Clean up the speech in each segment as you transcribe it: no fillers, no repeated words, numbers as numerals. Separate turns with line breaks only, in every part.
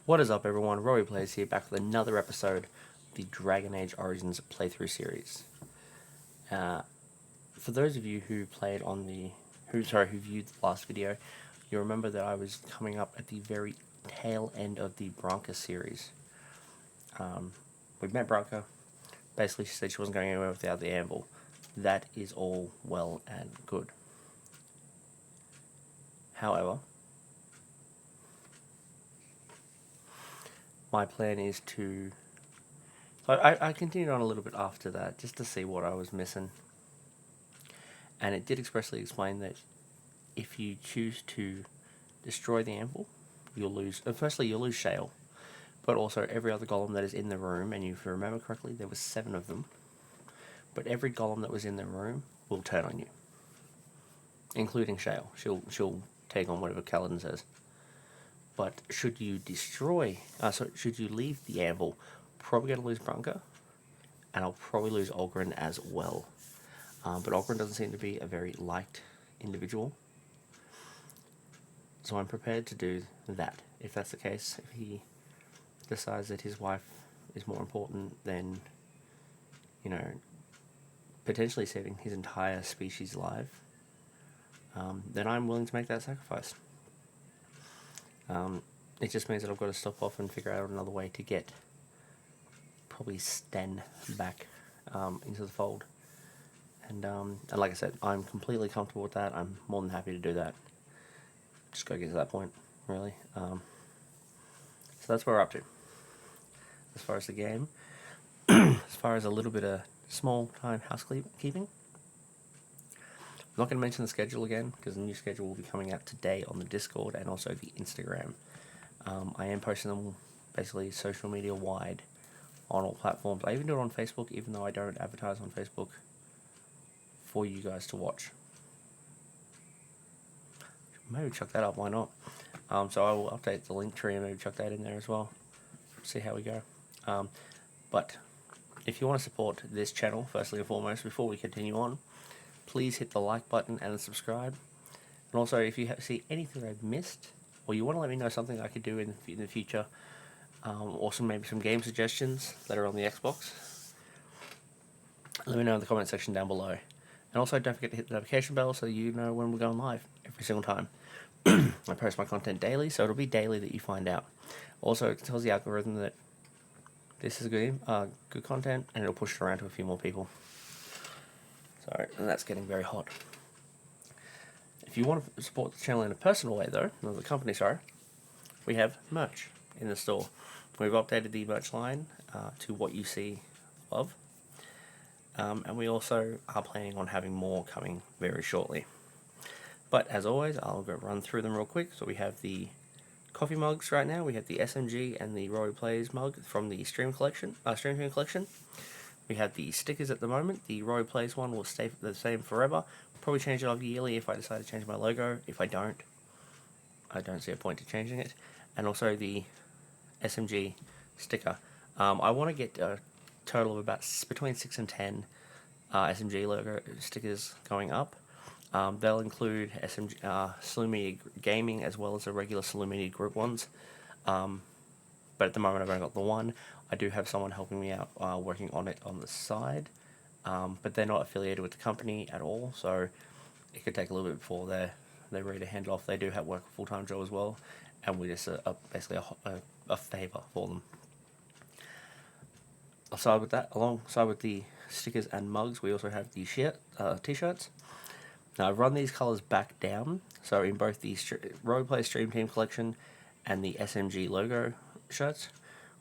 What is up, everyone? Rory Plays here, back with another episode of the Dragon Age Origins playthrough series. For those of you who played on who viewed the last video, you remember that I was coming up at the very tail end of the Branka series. We met Branka. Basically, she said she wasn't going anywhere without the anvil. That is all well and good. However, my plan is to... I continued on a little bit after that, just to see what I was missing. And it did expressly explain that if you choose to destroy the anvil, you'll lose... firstly, you'll lose Shale, but also every other golem that is in the room, and if you remember correctly, there were 7 of them. But every golem that was in the room will turn on you, including Shale. She'll take on whatever Kaladin says. But should you should you leave the anvil, probably going to lose Branka, and I'll probably lose Olgrin as well. But Olgrin doesn't seem to be a very liked individual, so I'm prepared to do that. If that's the case, if he decides that his wife is more important than, potentially saving his entire species alive, then I'm willing to make that sacrifice. It just means that I've got to stop off and figure out another way to get probably Sten back into the fold. And like I said, I'm completely comfortable with that. I'm more than happy to do that. Just got to get to that point, really. So that's where we're up to. As far as the game, as far as a little bit of small-time housekeeping, I'm not going to mention the schedule again, because the new schedule will be coming out today on the Discord and also the Instagram. I am posting them basically social media wide on all platforms. I even do it on Facebook, even though I don't advertise on Facebook for you guys to watch. Maybe chuck that up, why not? So I will update the link tree and maybe chuck that in there as well. See how we go. But if you want to support this channel, firstly and foremost, before we continue on, please hit the like button and subscribe. And also, if you see anything I've missed, or you want to let me know something I could do in the future, or maybe some game suggestions that are on the Xbox, let me know in the comment section down below. And also, don't forget to hit the notification bell so you know when we're going live every single time. I post my content daily, so it'll be daily that you find out. Also, it tells the algorithm that this is good content, and it'll push it around to a few more people. So, and that's getting very hot. If you want to support the channel in a personal way, though, or the company, sorry, we have merch in the store. We've updated the merch line to what you see above. And we also are planning on having more coming very shortly. But as always, I'll go run through them real quick. So we have the coffee mugs right now. We have the SMG and the Rory Plays mug from the Stream Team collection. We have the stickers at the moment. The Rory Plays one will stay the same forever. Probably change it up yearly if I decide to change my logo. If I don't see a point to changing it. And also the SMG sticker. I want to get a total of about between 6 and 10 SMG logo stickers going up. They'll include Saloon Media Gaming as well as the regular Saloon Media Group ones. But at the moment I've only got the one. I do have someone helping me out working on it on the side. But they're not affiliated with the company at all, so it could take a little bit before they're ready to hand it off. They do have work a full-time job as well, and we're just basically a favour for them. Alongside with the stickers and mugs, we also have the t-shirts. Now I've run these colours back down, so in both the Rory Play Stream Team collection and the SMG logo shirts,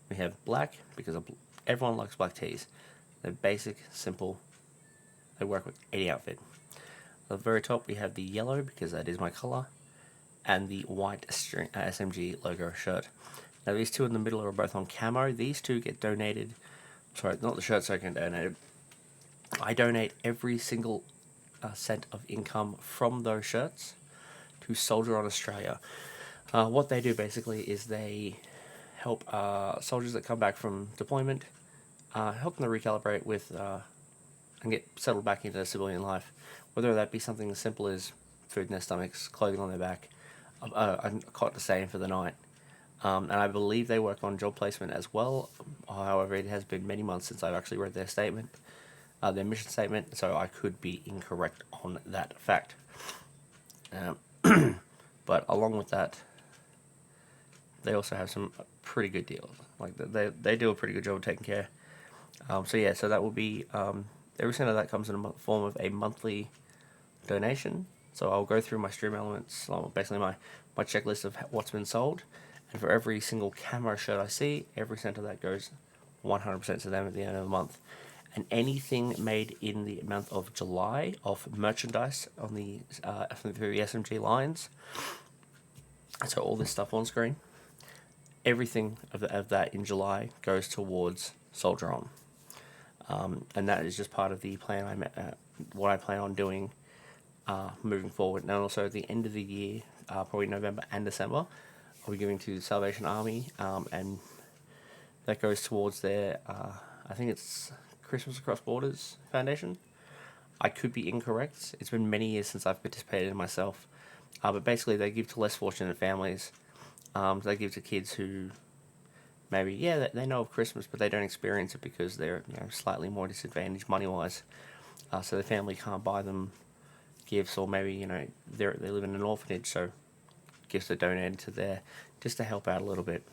we have black, because everyone likes black tees. They're basic, simple, they work with any outfit. At the very top we have the yellow, because that is my colour, and the white SMG logo shirt. Now these two in the middle are both on camo. These two get donated, sorry, not the shirts I can donate. I donate every single cent of income from those shirts to Soldier on Australia. What they do basically is they help soldiers that come back from deployment, help them to recalibrate with and get settled back into civilian life, whether that be something as simple as food in their stomachs, clothing on their back, a cot to stay in for the night, And I believe they work on job placement as well. However, it has been many months since I've actually read their statement, their mission statement, so I could be incorrect on that fact. But along with that, they also have some pretty good deals. Like they do a pretty good job of taking care. So that will be every cent of that comes in the form of a monthly donation. So I'll go through my stream elements, basically my checklist of what's been sold, and for every single camo shirt I see, every cent of that goes 100% to them at the end of the month. And anything made in the month of July of merchandise on the through the SMG lines, so all this stuff on screen, everything of that in July goes towards Soldier On. And that is just part of the plan. What I plan on doing moving forward. And also at the end of the year, probably November and December, I'll be giving to the Salvation Army, and that goes towards their, I think it's Christmas Across Borders Foundation. I could be incorrect. It's been many years since I've participated in myself. But basically they give to less fortunate families. They give to kids who maybe, they know of Christmas, but they don't experience it because they're slightly more disadvantaged money-wise. So the family can't buy them gifts, or maybe they live in an orphanage, so gifts are donated to there just to help out a little bit.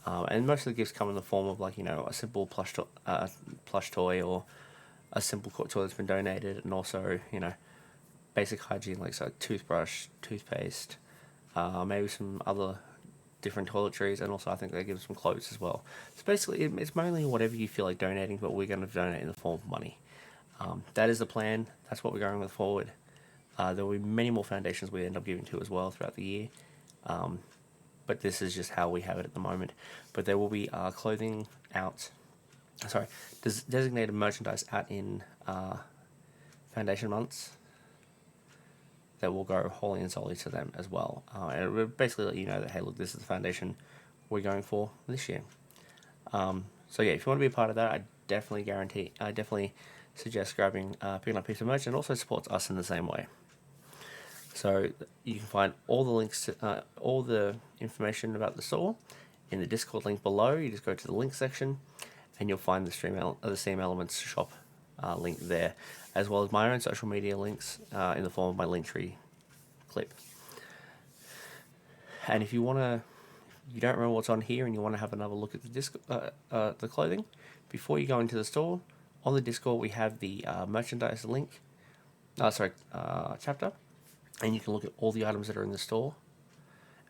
And most of the gifts come in the form of a simple plush toy, or a simple toy that's been donated, and also basic hygiene like toothbrush, toothpaste, maybe some other different toiletries, and also I think they give some clothes as well. So basically it's mainly whatever you feel like donating, but we're going to donate in the form of money. That is the plan. That's what we're going with forward. There will be many more foundations we end up giving to as well throughout the year. But this is just how we have it at the moment. But there will be clothing out, designated merchandise out in foundation months that will go wholly and solely to them as well. And it will basically let you know that, hey, look, this is the foundation we're going for this year. If you want to be a part of that, I definitely suggest picking up a piece of merch, and also supports us in the same way. So you can find all the links to all the information about the store in the Discord link below. You just go to the link section, and you'll find the Steam Elements shop link there, as well as my own social media links in the form of my Linktree clip. And if you don't remember what's on here, and you want to have another look at the clothing before you go into the store, on the Discord we have the merchandise link, chapter. And you can look at all the items that are in the store,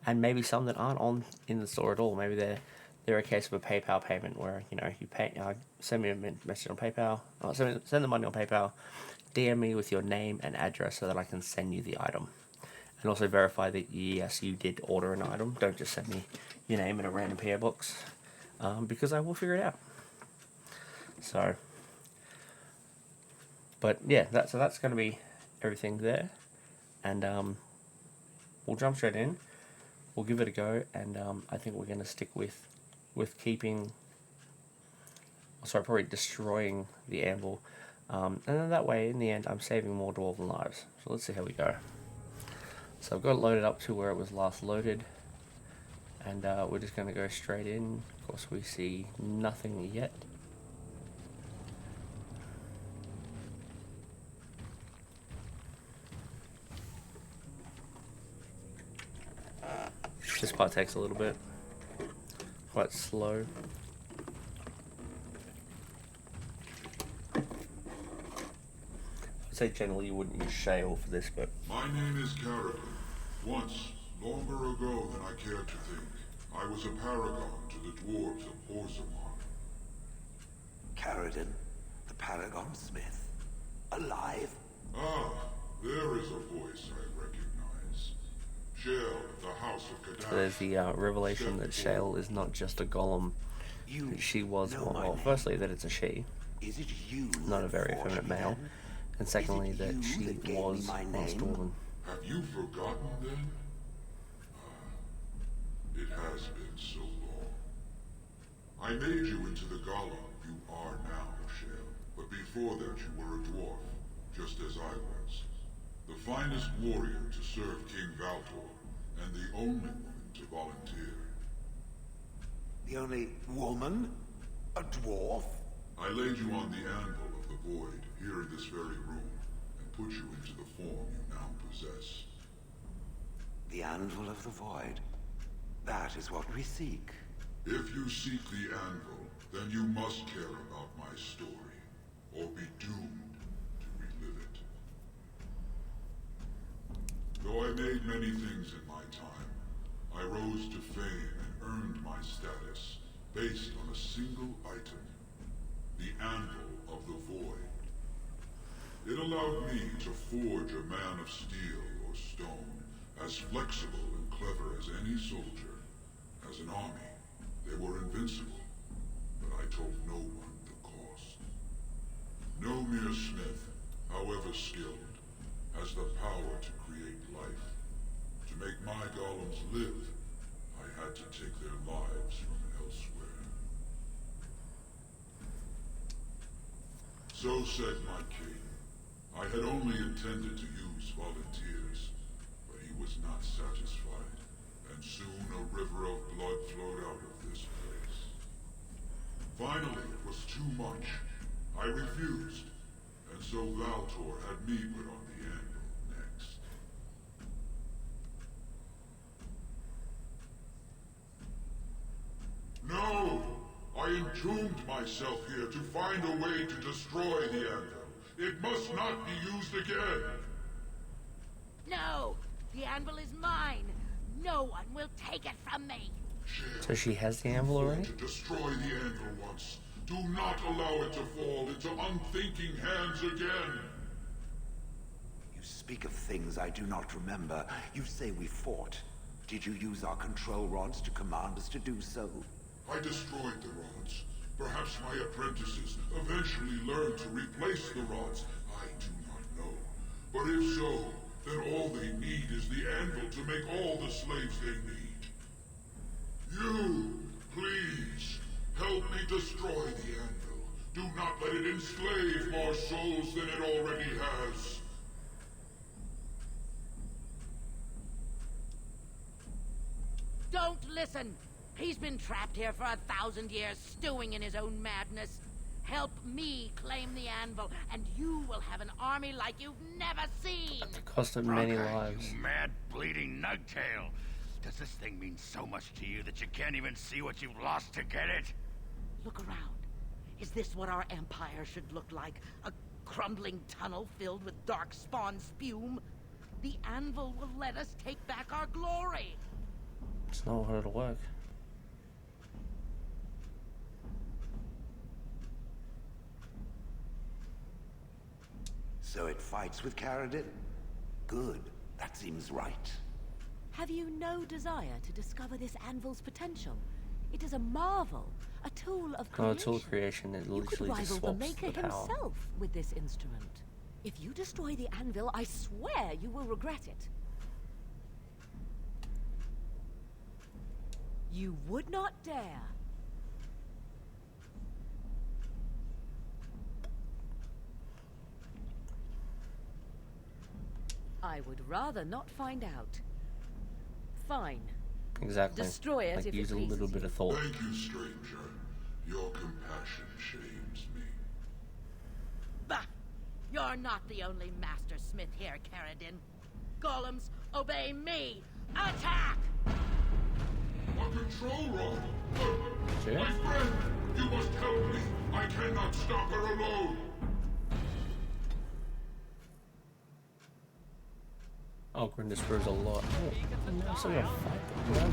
and maybe some that aren't in the store at all. Maybe they're a case of a PayPal payment where you pay. Send me a message on PayPal. Send the money on PayPal. DM me with your name and address so that I can send you the item, and also verify that yes, you did order an item. Don't just send me your name in a random PO box, because I will figure it out. That's going to be everything there. And we'll jump straight in. We'll give it a go, and I think we're going to stick with probably destroying the anvil. And then that way, in the end, I'm saving more dwarven lives. So let's see how we go. So I've got it loaded up to where it was last loaded, and we're just going to go straight in. Of course, we see nothing yet. This part takes a little bit, quite slow. I'd say generally you wouldn't use shale for this, but...
My name is Carrigan. Once, longer ago than I care to think, I was a paragon to the dwarves of Orzammar.
Carrigan, the Paragon Smith, alive?
Ah, there is a voice I recognize. Shale, the House of Kadash.
So there's the revelation that Shale is not just a golem. She was one. Well, firstly, that it's a she,
Is it you,
not a very effeminate male. And secondly, that she was once dwarven.
Have you forgotten then? It has been so long. I made you into the golem you are now, Shale. But before that you were a dwarf, just as I was. The finest warrior to serve King Valtor, and the only woman to volunteer.
The only woman? A dwarf?
I laid you on the anvil of the void here in this very room and put you into the form you now possess.
The anvil of the void. That is what we seek.
If you seek the anvil, then you must care about my story, or be doomed to relive it. Though I made many things in my time, I rose to fame and earned my status based on a single item, the anvil of the void. It allowed me to forge a man of steel or stone, as flexible and clever as any soldier. As an army, they were invincible, but I told no one the cost. No mere smith, however skilled, has the power to create life. To make my golems live, I had to take their lives from elsewhere. So said my king. I had only intended to use volunteers, but he was not satisfied, and soon a river of blood flowed out of this place. Finally, it was too much. I refused, and so Valtor had me put on the anvil next. No! I entombed myself here to find a way to destroy the anvil. It must not be used again!
No! The anvil is mine! No one will take it from me!
So she has the anvil already?
To destroy the anvil once. Do not allow it to fall into unthinking hands again!
You speak of things I do not remember. You say we fought. Did you use our control rods to command us to do so?
I destroyed the rods. Perhaps my apprentices eventually learned to replace the rods. I do not know. But if so, then all they need is the anvil to make all the slaves they need. You, please, help me destroy the anvil. Do not let it enslave more souls than it already has.
Don't listen! He's been trapped here for 1,000 years, stewing in his own madness. Help me claim the anvil, and you will have an army like you've never seen!
At the cost of many
Bronca,
lives.
you mad, bleeding nugtail. Does this thing mean so much to you that you can't even see what you've lost to get it?
Look around. Is this what our empire should look like? A crumbling tunnel filled with dark spawn spume? The anvil will let us take back our glory!
It's not how it'll work.
So it fights with Caradin? Good. That seems right.
Have you no desire to discover this anvil's potential? It is a marvel, a tool of
No,
creation.
tool creation is
You could
literally just
rival the
swaps
maker
the power.
himself with this instrument. If you destroy the anvil, I swear you will regret it. You would not dare. I would rather not find out. Fine.
Exactly.
Destroy it
like
if it
use a little
pleases
bit
you.
of thought.
Thank you, stranger. Your compassion shames me.
Bah! You're not the only master smith here, Caradin. Golems, obey me! Attack!
A control rod!
Sure.
My friend! You must help me! I cannot stop her alone!
Oh, Grinda screws a lot. Oh, I'm still gonna fight them.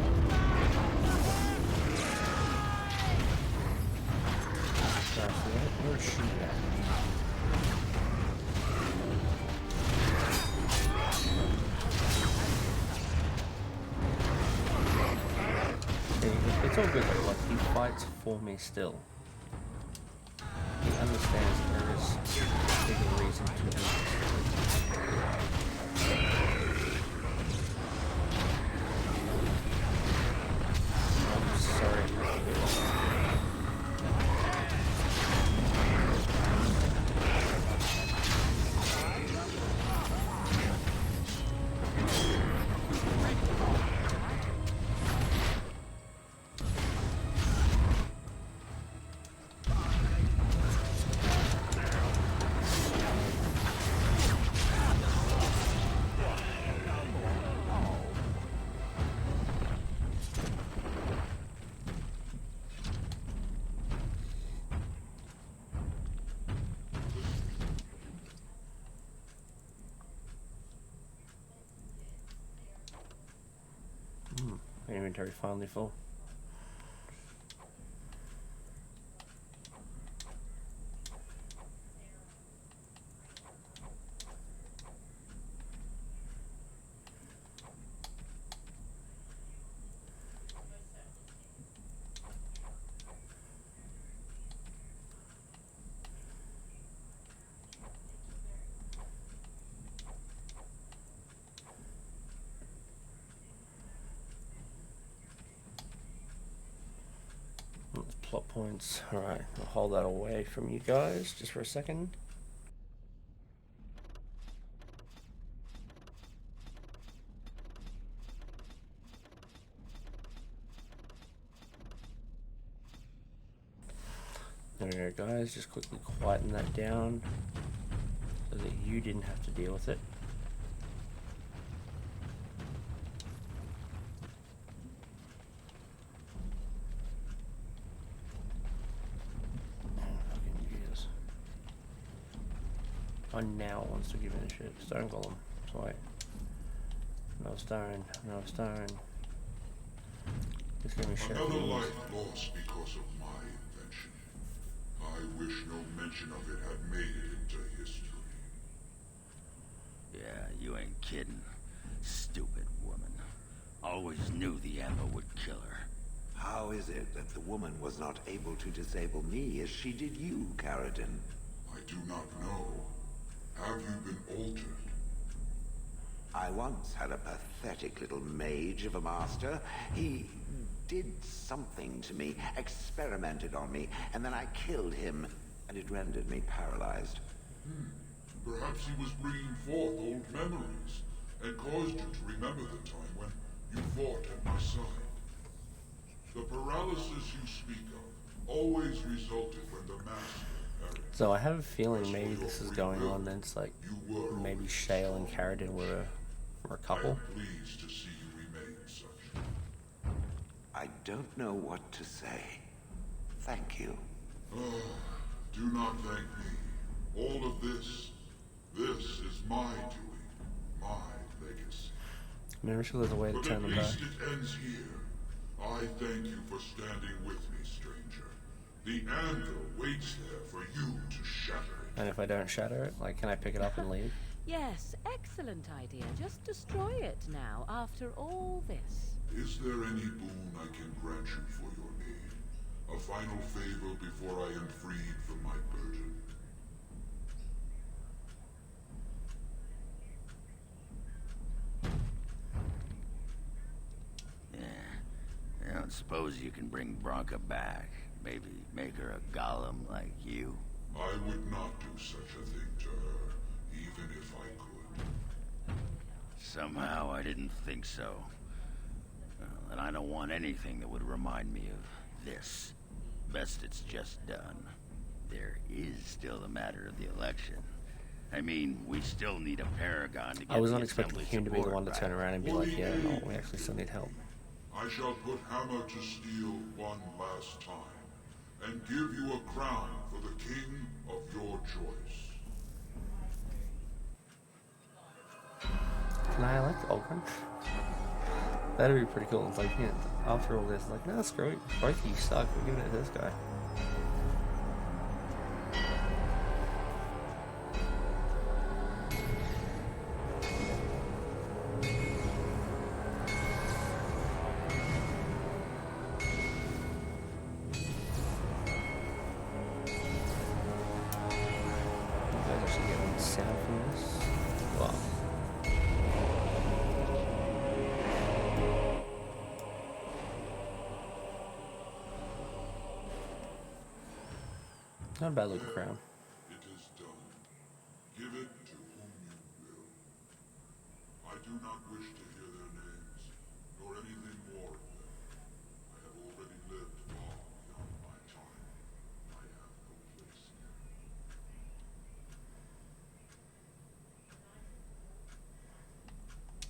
Where's she at? See, it's all good though, like he fights for me still. He understands there is a bigger reason to do this. I'm sorry. inventory finally full. Plot points. Alright, I'll hold that away from you guys just for a second. There we go, guys. Just quickly quieten that down so that you didn't have to deal with it. I now wants to give it a shit. Stone Golem. Sweet. No stone. No stone. Just give me shit.
Another life lost because of my invention. I wish no mention of it had made it into history.
Yeah, you ain't kidding. Stupid woman. Always knew the anvil would kill her.
How is it that the woman was not able to disable me as she did you, Carradine?
I do not know. Have you been altered?
I once had a pathetic little mage of a master. He did something to me, experimented on me, and then I killed him, and it rendered me paralyzed.
Perhaps he was bringing forth old memories, and caused you to remember the time when you fought at my side. The paralysis you speak of always resulted when the master perished.
So I have a feeling maybe this is going on, and it's like maybe Shale and Carradine were a couple.
I am pleased to see you remain such.
I don't know what to say. Thank you.
Do not thank me. All of this is my doing, my legacy.
Maybe sure there's a way to
But
turn
at
them back.
least it ends here. I thank you for standing with me, stranger. The anvil waits there for you to shatter it.
And if I don't shatter it, like, can I pick it up and leave?
Yes, excellent idea. Just destroy it now, after all this.
Is there any boon I can grant you for your aid? A final favor before I am freed from my burden?
Yeah. I don't suppose you can bring Bronca back. Maybe make her a golem like you.
I would not do such a thing to her, even if I could.
Somehow I didn't think so. And I don't want anything that would remind me of this. Best it's just done. There is still the matter of the election. I mean, we still need a paragon to get
I was
the
not expecting
Assembly
him to be the
support
one to
back.
turn around and be like, yeah, no, we actually still need help.
I shall put hammer to steel one last time, and give you a crown for the king of your choice.
Nah, I like the old one. That'd be pretty cool. It's like, yeah, after all this, like, nah, screw it. Both of you suck. We're giving it to this guy. You guys actually getting sound from this? Wow. Not a bad looking crown.
It is done. Give it to whom you will. I do not wish to hear their names, nor anything more of them. I have already lived far beyond my time. I have no place here.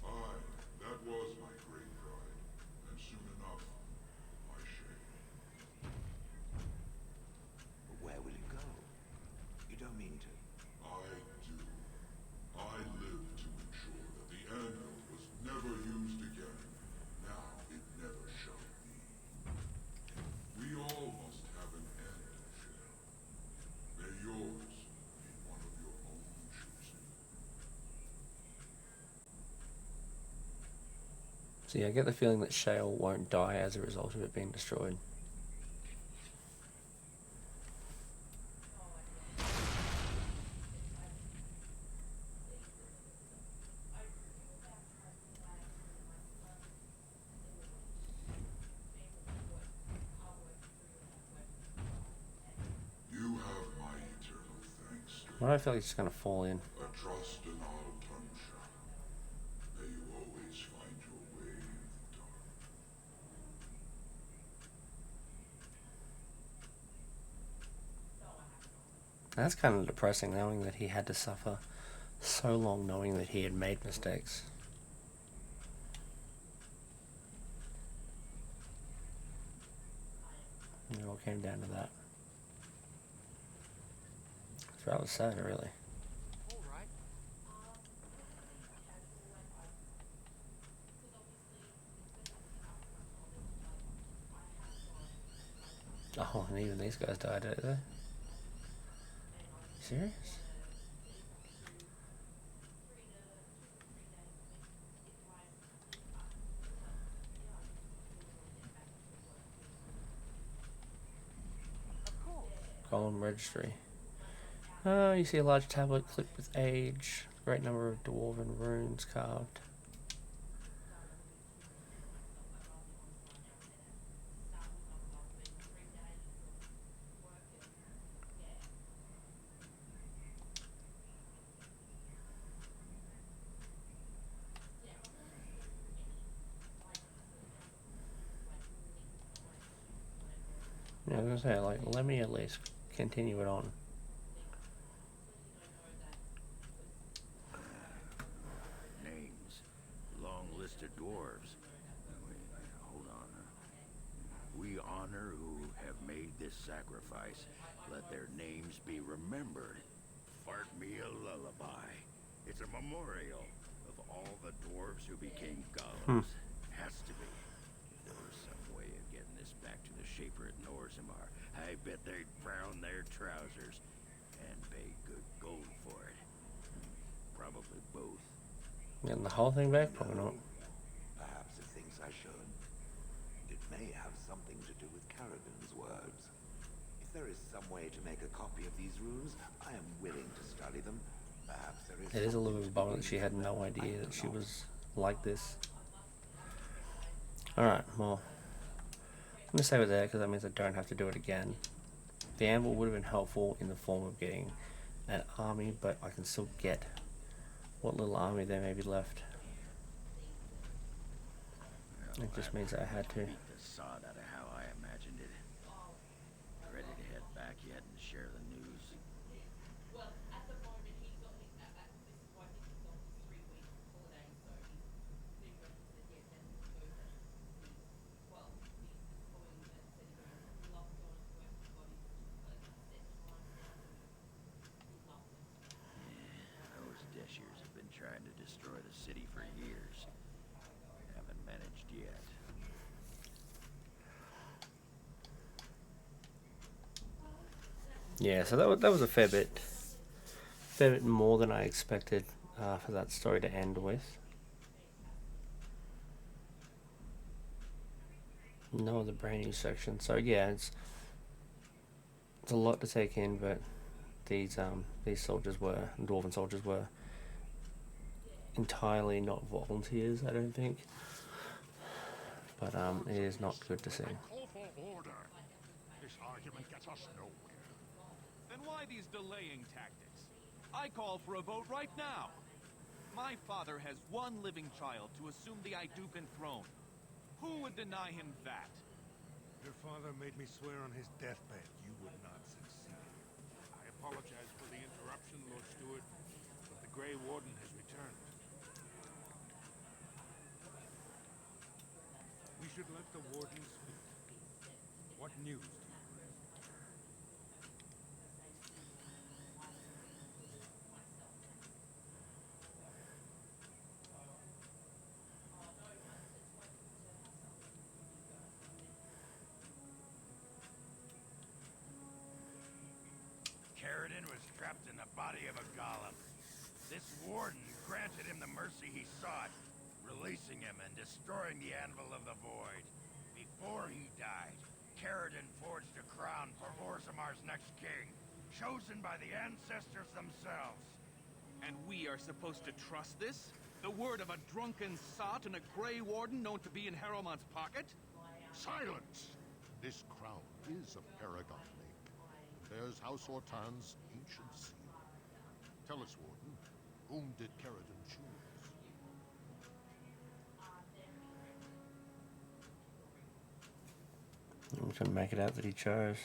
Aye, that was my great pride, and soon enough, my shame.
But where will it go? You don't mean to.
I do. I live to ensure that the anvil was never
So yeah, I get the feeling that Shale won't die as a result of it being destroyed.
You have my eternal thanks,
Why do I feel like it's just gonna fall in?
a trust in all Tumsha. May you always find your way in the dark.
That's kind of depressing, knowing that he had to suffer so long, knowing that he had made mistakes. And it all came down to that. It's rather sad, really. Oh, and even these guys died, did they? Serious? Column registry. Oh, you see a large tablet clipped with age. Great number of dwarven runes carved. Yeah, I was gonna say, like, let me at least continue it on.
Names. Long list of dwarves. Wait, hold on. We honor who have made this sacrifice. Let their names be remembered. Fart me a lullaby. It's a memorial of all the dwarves who became golems. Has to be. If there was some way of getting this back to the Shaper at Norzimar, I bet they'd brown their trousers and pay good gold for it. Probably both.
Getting the whole thing back? Probably not.
Perhaps it thinks I should. It may have something to do with Carrigan's words. If there is some way to make a copy of these runes, I am willing to study them. Perhaps there is.
It is a little bit
something to
bummer that she had no idea that she was like this. Alright, well, I'm going to save it there because that means I don't have to do it again. The anvil would have been helpful in the form of getting an army, but I can still get what little army there may be left. It just means that I had to.
Beat the sod out of how I imagined it. Ready to head back yet and share the news? Those Deshirs have been trying to destroy the city for years. Haven't managed yet.
Yeah, so that was a fair bit more than I expected for that story to end with. No other brand new section, so yeah, it's a lot to take in, but these soldiers were, dwarven soldiers were entirely not volunteers, I don't think. But it is not good to see.
Call for order. This argument gets us nowhere.
Then why these delaying tactics? I call for a vote right now. My father has one living child to assume the Idukan throne. Who would deny him that?
Your father made me swear on his deathbed you would not succeed. I apologize for the interruption, Lord Steward, but the Grey Warden has returned. We should let the Warden speak. What news do you bring?
Carradine was trapped in the body of a golem. This warden granted him the mercy he sought, releasing him and destroying the Anvil of the Void. Before he died, Caridin forged a crown for Orzamar's next king, chosen by the ancestors themselves.
And we are supposed to trust this? The word of a drunken sot and a Grey Warden known to be in Harrowmont's pocket?
Silence! This crown is a paragon link, and bears House Ortan's ancient seal. Tell us, Warden, whom did Caridin choose?
I'm just gonna make it out that he chose.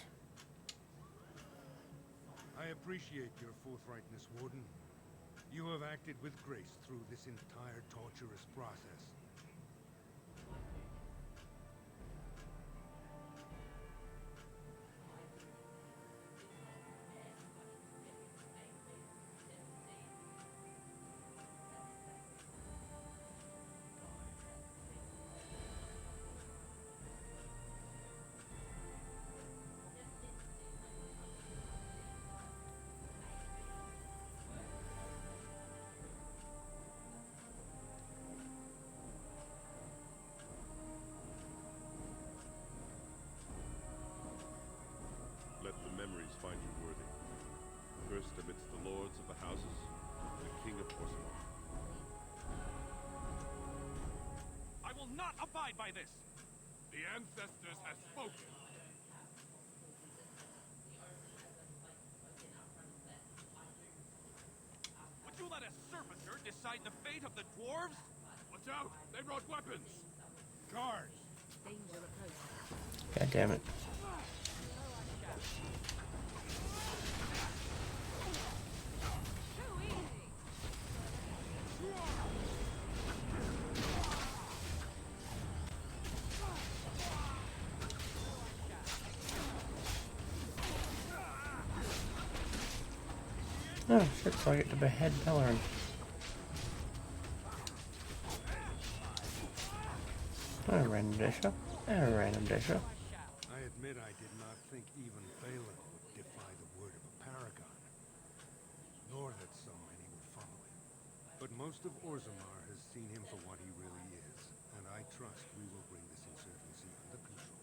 I appreciate your forthrightness, Warden. You have acted with grace through this entire torturous process.
Let the memories find you worthy. First amidst the lords of the houses, the King of Orzammar.
I will not abide by this! The ancestors have spoken. Would you let a servitor decide the fate of the dwarves? Watch out! They brought weapons! Guards!
Danger approaching.
God damn it. Oh shit, so I get to behead Bellerin. Oh, random dasher. Oh, random dasher.
I admit I did not think even Balin would defy the word of a paragon, nor that so many would follow him. But most of Orzammar has seen him for what he really is, and I trust we will bring this insurgency under control.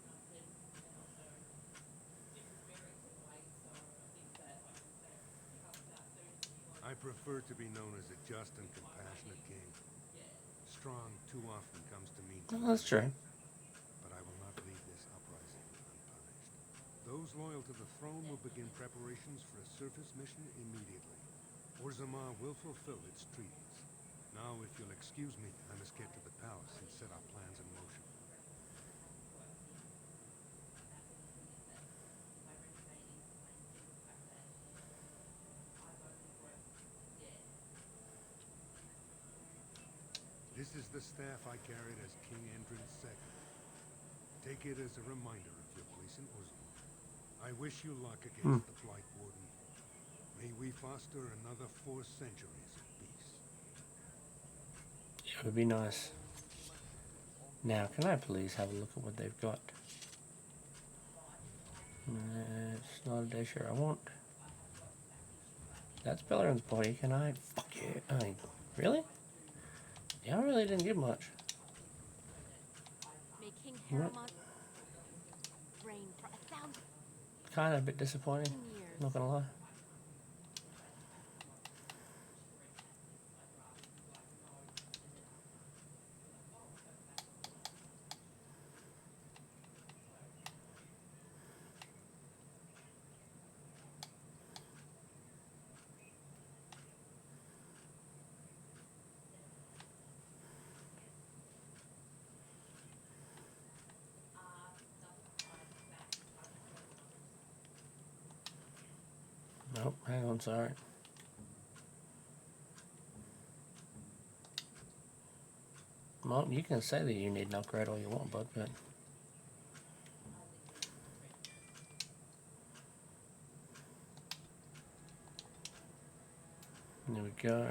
I prefer to be known as a just and compassionate king. Strong too often comes to mean
Oh, that's true.
but I will not leave this uprising unpunished. Those loyal to the throne will begin preparations for a surface mission immediately. Orzammar will fulfill its treaties. Now, if you'll excuse me, I must get to the palace and set our plans in motion. This is the staff I carried as King Endrin's second. Take it as a reminder of your place in Orzammar. I wish you luck against the Blight Warden. May we foster another 4 centuries of peace.
It would be nice. Now, can I please have a look at what they've got? It's not a dasher I want. That's Bellerin's body. Can I? Fuck yeah. Really? Yeah, I really didn't give much.
May King
What?
Harrowmont reign for 1,000
Kind of a bit disappointing.
years.
Not gonna lie. Nope, hang on, sorry. Well, you can say that you need an upgrade all you want, bud, but... There we go.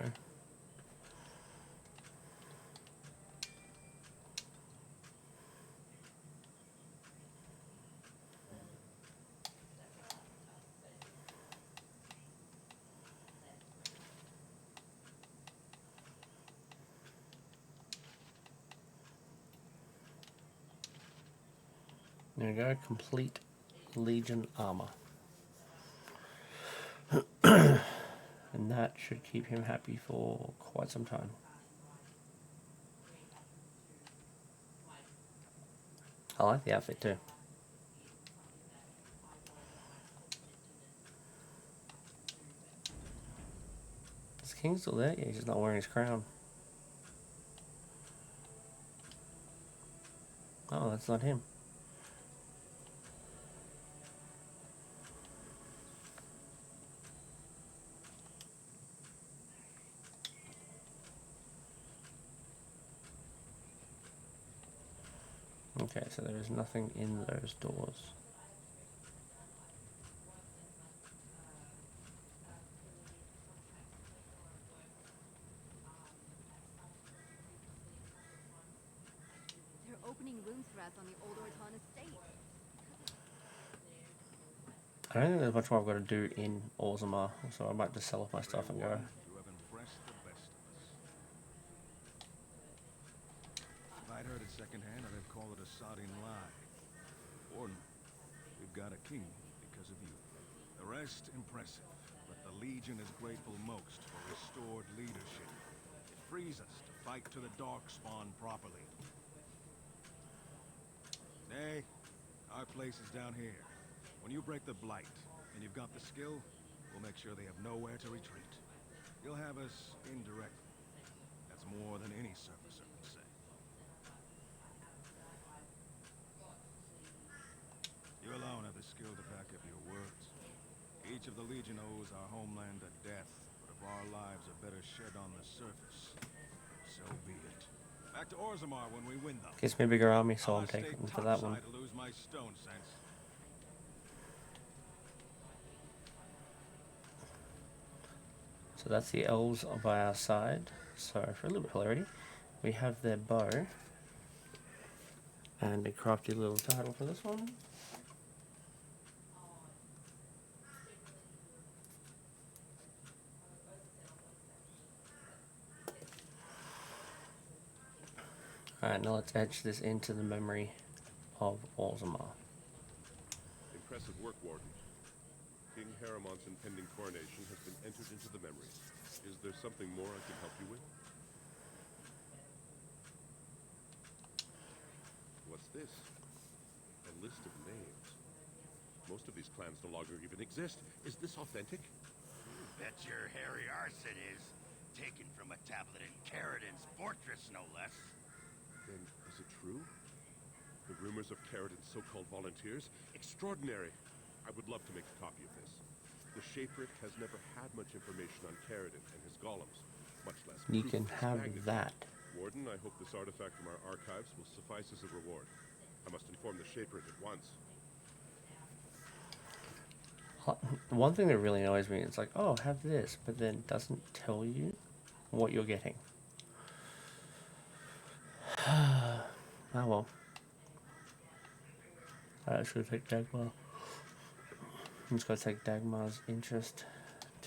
There we go, complete Legion armor. And that should keep him happy for quite some time. I like the outfit too. Is the king still there? Yeah, he's just not wearing his crown. Oh, that's not him. Okay, so there is nothing in those doors.
They're opening rooms for us on the old Orton estate.
I don't think there's much more I've got to do in Orzammar, so I might just sell off my stuff and go.
You have impressed the best of us. If I'd heard it secondhand, I'd have called it a sodding lie. Warden, we've got a king because of you. The rest, impressive, but the Legion is grateful most for restored leadership. It frees us to fight to the Darkspawn properly. Nay, our place is down here. When you break the Blight, and you've got the skill, we'll make sure they have nowhere to retreat. You'll have us indirectly. That's more than any surfacer can say. You alone have the skill to back up your words. Each of the Legion owes our homeland a death, but if our lives are better shed on the surface, so be it. Back to Orzammar when we win, though.
Gives me a bigger army, so
I'll
I'm taking
stay
them for that one.
topside to lose my stone sense.
So that's the elves by our side. So for a little bit of clarity, we have their bow and a crafty little title for this one. Alright, now let's etch this into the memory of Orzammar.
Impressive work, Warden. King Haramont's impending coronation has been entered into the memory. Is there something more I can help you with? What's this? A list of names. Most of these clans no longer even exist. Is this authentic?
You bet your hairy arson is. Taken from a tablet in Caridin's fortress, no less.
Then is it true? The rumors of Caridin's so-called volunteers? Extraordinary! I would love to make a copy of this. The Shaperit has never had much information on Caridin and his golems, much less
You
proof
can
of his
have
magnitude.
that.
Warden, I hope this artifact from our archives will suffice as a reward. I must inform the Shaperit at once.
One thing that really annoys me is like, oh, have this, but then doesn't tell you what you're getting. Oh well. I should take Dagmar. I'm just going to take Dagmar's interest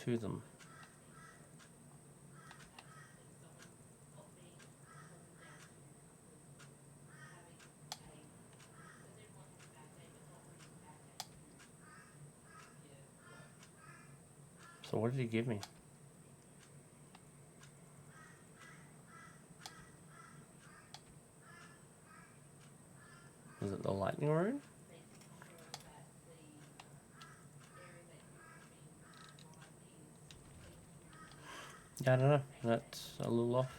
to them. So what did he give me? Was it the lightning rune? Yeah, I don't know. That's a little off.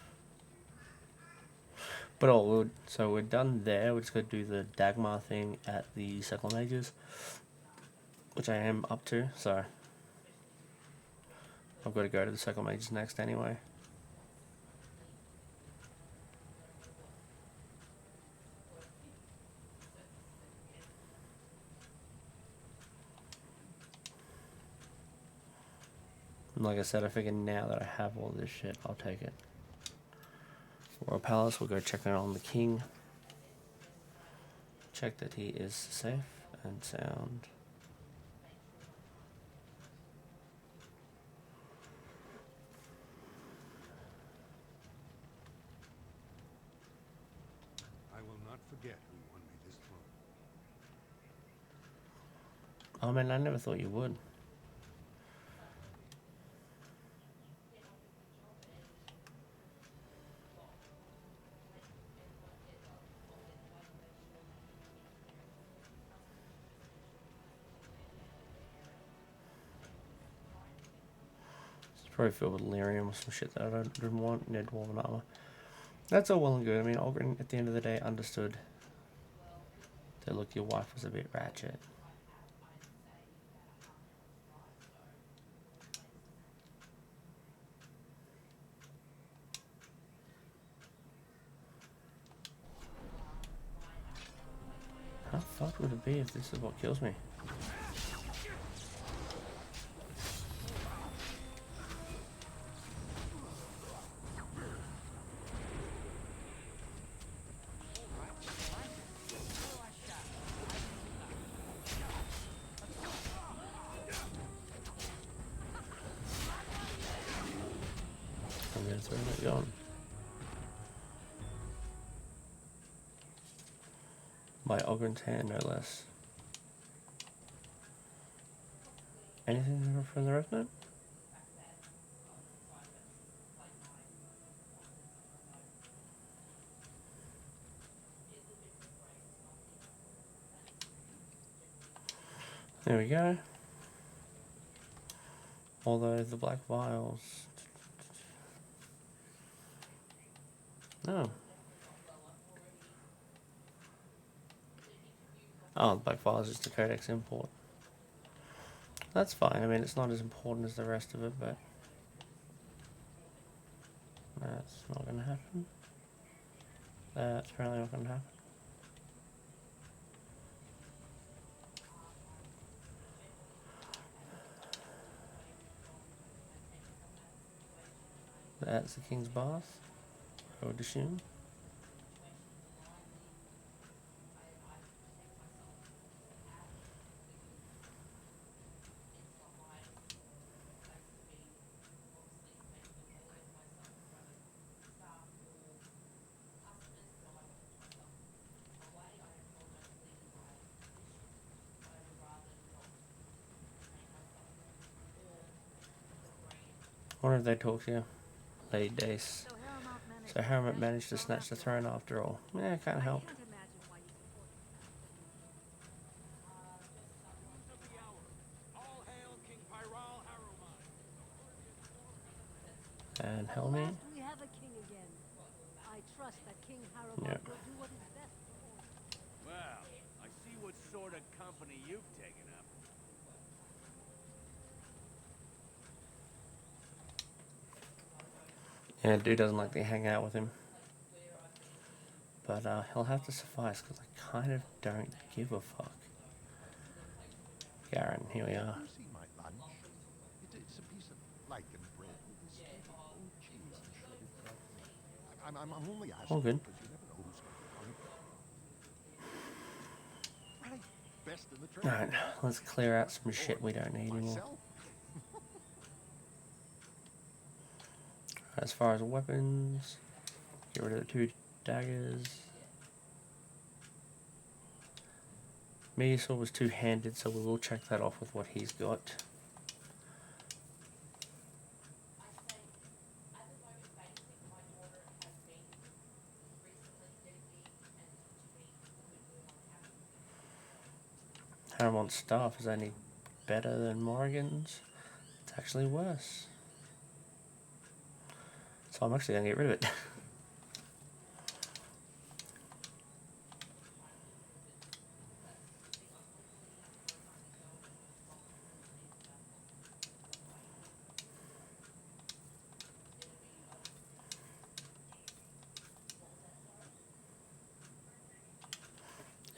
But all good. So we're done there. We're just going to do the Dagmar thing at the Circle of Mages, which I am up to. So I've got to go to the Circle of Mages next anyway. And like I said, I figure now that I have all this shit, I'll take it. Royal Palace, we'll go check in on the king. Check that he is safe and sound.
I will not forget who won me this throne.
Oh man, I never thought you would. It's probably filled with lyrium or some shit that I didn't want. Ned Dwarven armor. That's all well and good. I mean, Ogren at the end of the day understood that look, your wife was a bit ratchet. How fucked would it be if this is what kills me? I'm gonna throw that gun. By Ogren's hand, no less. Anything from the Revenant? There we go. Although the black vials... No. Oh, the black vials is the codex import. That's fine. I mean, it's not as important as the rest of it, but... That's not going to happen. That's apparently not going to happen. That's the King's Bath, I would assume. I wonder if they talk to you. Lady Dace. So Harriman managed to snatch the throne after all. Yeah, it kind of helped. And Helmy.
We have a king again. I trust that King Harrowmont
Yep.
will do what is best for all.
Well, I see what sort of company you've taken up.
Yeah, dude doesn't like to hang out with him. But he'll have to suffice, because I kind of don't give a fuck. Garen, here we are.
You see my lunch? It's a piece of lichen bread with a slice of old cheese and shredded garlic. I'm only asking
All good.
because you never know who's going to be hungry. Right, best in the trade.
Alright, let's clear out some shit we don't need anymore.
Myself.
As far as weapons, get rid of the 2 daggers. Megasaur was 2-handed, so we will check that off with what he's got. Harrimon's staff is only better than Morrigan's. It's actually worse. So I'm actually going to get rid of it.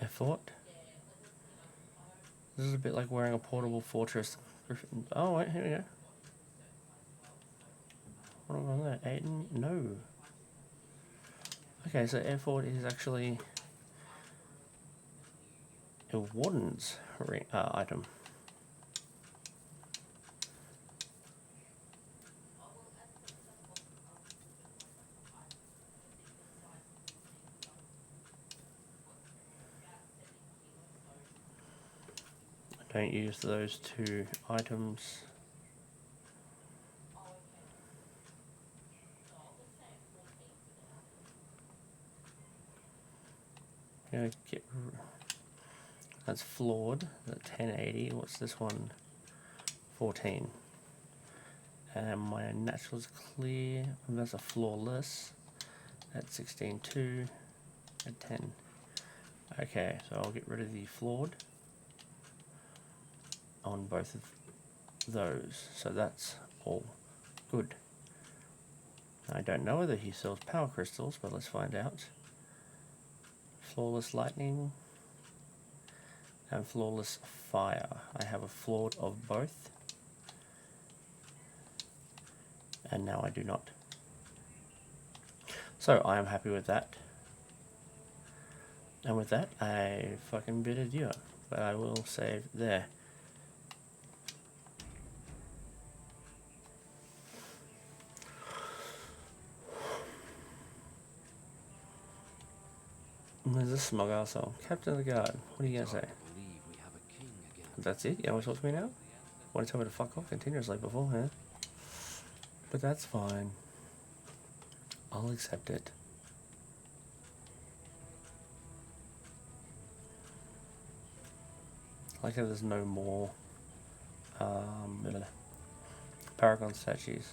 Effort. This is a bit like wearing a portable fortress. Oh wait, here we go. What am I on there? Aiden? No. Okay, so effort is actually a warden's item. I Don't use those 2 items. Gonna get, that's flawed. That's 1080. What's this one? 14. And my natural is clear. And that's a flawless. At 16.2. At 10. Okay, so I'll get rid of the flawed on both of those. So that's all good. I don't know whether he sells power crystals, but let's find out. Flawless lightning and flawless fire. I have a flawed of both, and now I do not. So I am happy with that. And with that, I fucking bid adieu. But I will save there. There's a smug arsehole. Captain of the Guard, what are you going to say? That's it? You want to talk to me now? Want to tell me to fuck off continuously beforehand? But that's fine. I'll accept it. I like how there's no more Paragon statues.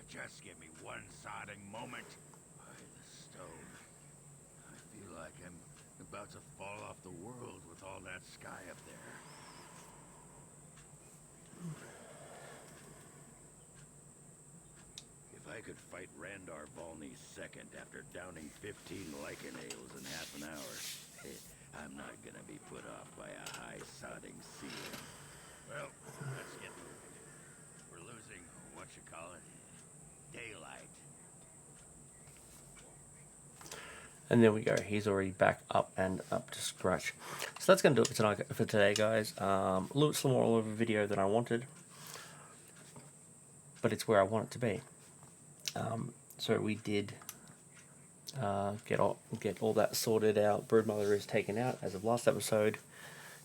Just give me one sodding moment. By the stone. I feel like I'm about to fall off the world with all that sky up there. If I could fight Randar Volney second after downing 15 lichen ales in half an hour, I'm not gonna be put off by a high sodding ceiling. Well, let's get moving. We're losing, what you call it? Daylight.
And there we go. He's already back up and up to scratch. So that's going to do it for today, guys. A little smaller of a video than I wanted, but it's where I want it to be. So we did get all that sorted out. Broodmother is taken out as of last episode.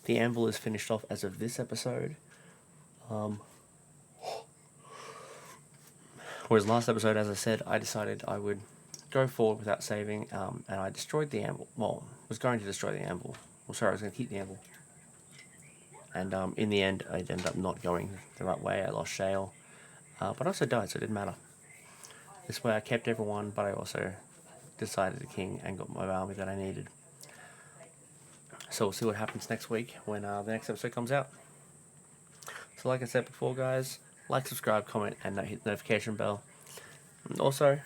The anvil is finished off as of this episode. Whereas last episode, as I said, I decided I would go forward without saving, and I destroyed the anvil. Well, was going to destroy the anvil. Well, sorry, I was going to keep the anvil. And in the end, I ended up not going the right way. I lost Shale. But I also died, so it didn't matter. This way I kept everyone, but I also decided the king and got my army that I needed. So we'll see what happens next week when the next episode comes out. So like I said before, guys, like, subscribe, comment, and hit the notification bell. And also,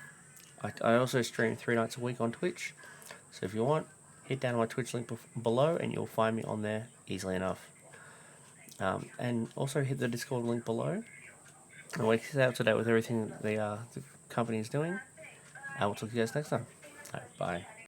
I also stream 3 nights a week on Twitch. So if you want, hit down my Twitch link below and you'll find me on there easily enough. And also hit the Discord link below. And we'll keep up to date with everything the company is doing. And we'll talk to you guys next time. Bye.